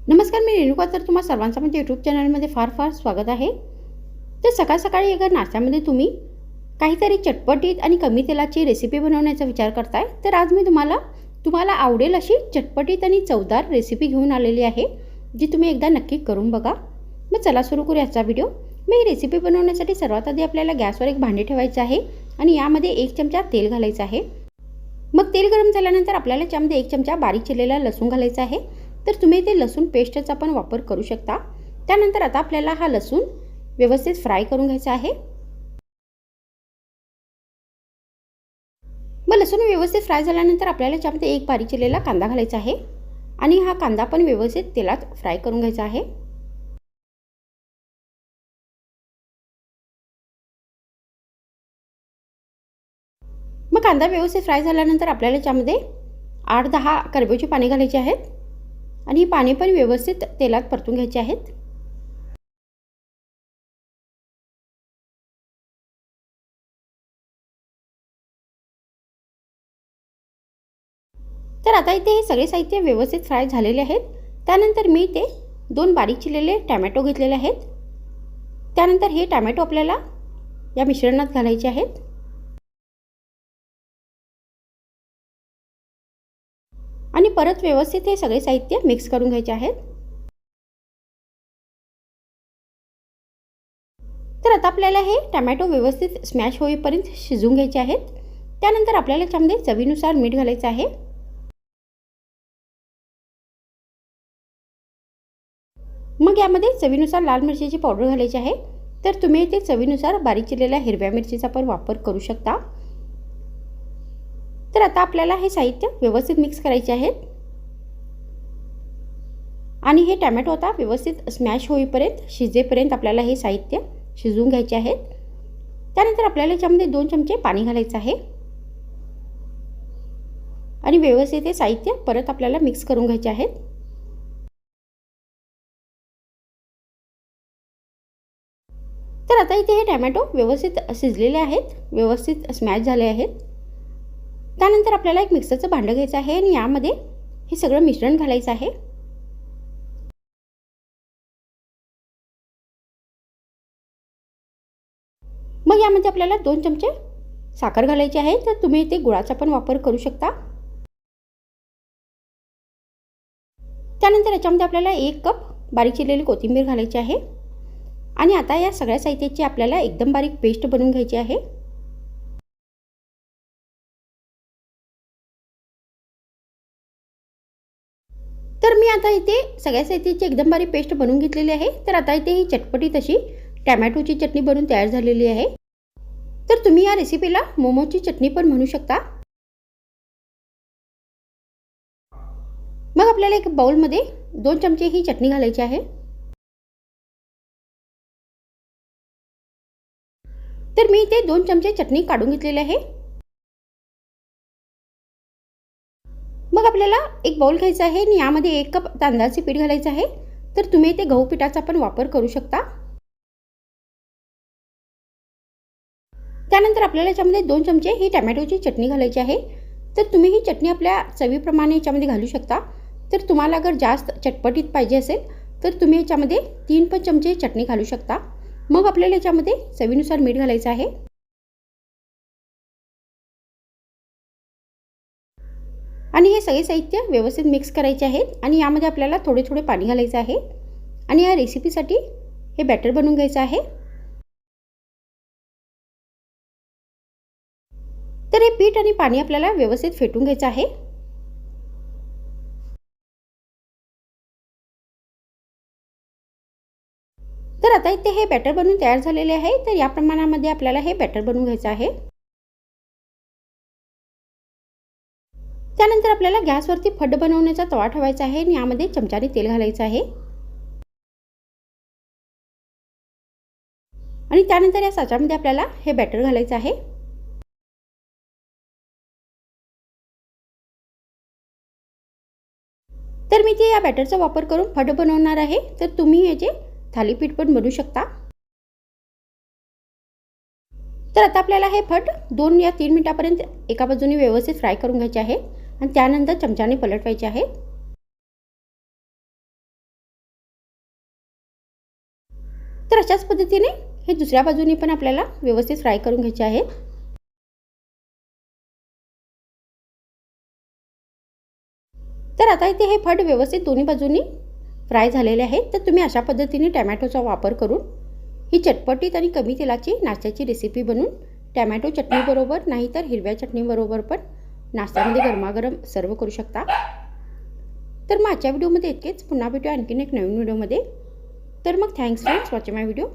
नमस्कार, मी रेणुका. तर तुम्हा सर्वांचं म्हणजे यूट्यूब चॅनलमध्ये फार फार स्वागत आहे. तर सकाळ सकाळी अगर नाश्त्यामध्ये तुम्ही काहीतरी चटपटीत आणि कमी तेलाची रेसिपी बनवण्याचा विचार करताय, तर आज मी तुम्हाला आवडेल अशी चटपटीत आणि चवदार रेसिपी घेऊन आलेली आहे, जी तुम्ही एकदा नक्की करून बघा. मग चला सुरू करू याचा व्हिडिओ. मी ही रेसिपी बनवण्यासाठी सर्वात आधी आपल्याला गॅसवर एक भांडे ठेवायचं आहे आणि यामध्ये 1 चमचा तेल घालायचं आहे. मग तेल गरम झाल्यानंतर आपल्याला त्यामध्ये 1 चमचा बारीक चिरलेला लसूण घालायचा आहे. तर तुम्ही ते लसूण पेस्टचा पण वापर करू शकता. त्यानंतर आता आपल्याला हा लसूण व्यवस्थित फ्राय करून घ्यायचा आहे. मग लसूण व्यवस्थित फ्राय झाल्यानंतर आपल्याला त्यामध्ये एक बारीक चिरलेला कांदा घालायचा आहे आणि हा कांदा पण व्यवस्थित तेलात फ्राय करून घ्यायचा आहे. मग कांदा व्यवस्थित फ्राय झाल्यानंतर आपल्याला त्यामध्ये 8-10 करडईची पाने घालायची आहेत आणि ही पाने पण व्यवस्थित तेलात परतून घ्यायची आहेत. तर आता इथे हे सगळे साहित्य व्यवस्थित फ्राय झालेले आहेत. त्यानंतर मी ते 2 बारीक चिरलेले टोमॅटो घेतलेले आहेत. त्यानंतर हे टोमॅटो आपल्याला या मिश्रणात घालायचे आहेत आणि परत व्यवस्थित हे सगळे साहित्य मिक्स करून घ्यायचे आहेत. तर आता आपल्याला हे टोमॅटो व्यवस्थित स्मॅश होईपर्यंत शिजवून घ्यायचे आहेत. त्यानंतर आपल्याला याच्यामध्ये चवीनुसार मीठ घालायचं आहे. मग यामध्ये चवीनुसार लाल मिरचीची पावडर घालायची आहे. तर तुम्ही ते चवीनुसार बारीक चिरलेल्या हिरव्या मिरचीचा पण वापर करू शकता. तर आता आपल्याला हे साहित्य व्यवस्थित मिक्स करायचे आहेत आणि हे टोमॅटो आता व्यवस्थित स्मॅश होईपर्यंत शिजेपर्यंत आपल्याला हे साहित्य शिजवून घ्यायचे आहेत. त्यानंतर आपल्याला याच्यामध्ये 2 चमचे पाणी घालायचं आहे आणि व्यवस्थित हे साहित्य परत आपल्याला मिक्स करून घ्यायचे आहेत. तर आता इथे हे टोमॅटो व्यवस्थित शिजलेले आहेत, व्यवस्थित स्मॅश झाले आहेत. त्यानंतर आपल्याला एक मिक्सरचं भांडं घ्यायचं आहे आणि यामध्ये हे सगळं मिश्रण घालायचं आहे. मग यामध्ये आपल्याला 2 चमचे साखर घालायची आहे. तर तुम्ही इथे गुळाचा पण वापर करू शकता. त्यानंतर याच्यामध्ये आपल्याला 1 कप बारीक चिरलेली कोथिंबीर घालायची आहे आणि आता या सगळ्या साहित्याची आपल्याला एकदम बारीक पेस्ट बनवून घ्यायची आहे. तर मी आता इथे सगळ्या साहित्याची एकदम बारीक पेस्ट बनवून घेतलेली आहे. तर आता इथे ही चटपटीत अशी टोमॅटोची चटणी बनवून तयार झालेली आहे. तर तुम्ही या रेसिपीला मोमोची चटणी पण म्हणू शकता. मग आपल्याला एक बाउलमध्ये 2 चमचे ही चटणी घालायची आहे. तर मी इथे 2 चमचे चटणी काढून घेतलेली आहे. मग आपल्याला एक बाउल घ्यायचा आहे आणि यामध्ये 1 कप तांदळाचे पीठ घालायचं आहे. तर तुम्ही इथे गहू पिठाचा पण वापर करू शकता. त्यानंतर आपल्याला याच्यामध्ये 2 चमचे ही टोमॅटोची चटणी घालायची आहे. तर तुम्ही ही चटणी आपल्या चवीप्रमाणे याच्यामध्ये घालू शकता. तर तुम्हाला अगर जास्त चटपटीत पाहिजे असेल तर तुम्ही याच्यामध्ये 3 पण चमचे चटणी घालू शकता. मग आपल्याला याच्यामध्ये चवीनुसार मीठ घालायचं आहे आणि हे सगळे साहित्य व्यवस्थित मिक्स करायचे आहेत आणि यामध्ये आपल्याला थोडे थोडे पाणी घालायचं आहे आणि या रेसिपीसाठी हे बॅटर बनवून घ्यायचं आहे. तर हे पीठ आणि पाणी आपल्याला व्यवस्थित फेटून घ्यायचं आहे. तर आता इथे हे बॅटर बनवून तयार झालेले आहे. तर या प्रमाणामध्ये आपल्याला हे बॅटर बनवून घ्यायचं आहे. त्यानंतर आपल्याला गॅसवरती फड बनवण्याचा तवा ठेवायचा आहे आणि यामध्ये चमच्याने तेल घालायचं आहे आणि त्यानंतर या साच्यामध्ये आपल्याला हे बॅटर घालायचं आहे. तर मी ते या बॅटरचा वापर करून फड बनवणार आहे. तर तुम्ही याचे थालीपीठ पण बनवू शकता. तर आता आपल्याला हे फट 2 या 3 मिनिटापर्यंत एका बाजूने व्यवस्थित फ्राय करून घ्यायचे आहे आणि त्यानंतर चमच्याने पलटवायचे आहे. तर अशाच पद्धतीने हे दुसऱ्या बाजूने पण आपल्याला व्यवस्थित फ्राय करून घ्यायचे आहे. तर आता इथे हे फड व्यवस्थित दोन्ही बाजूंनी फ्राय झालेले आहेत. तर तुम्ही अशा पद्धतीने टॅमॅटोचा वापर करून ही चटपटीत आणि कमी तेलाची नाश्त्याची रेसिपी बनवून टॅमॅटो चटणीबरोबर नाहीतर हिरव्या चटणीबरोबर पण नाश्त्यामध्ये गरमागरम सर्व करू शकता. तर मग आजच्या व्हिडिओमध्ये इतकेच. पुन्हा भेटूया आणखीन एक नवीन व्हिडिओमध्ये. तर मग thanks for watching my video.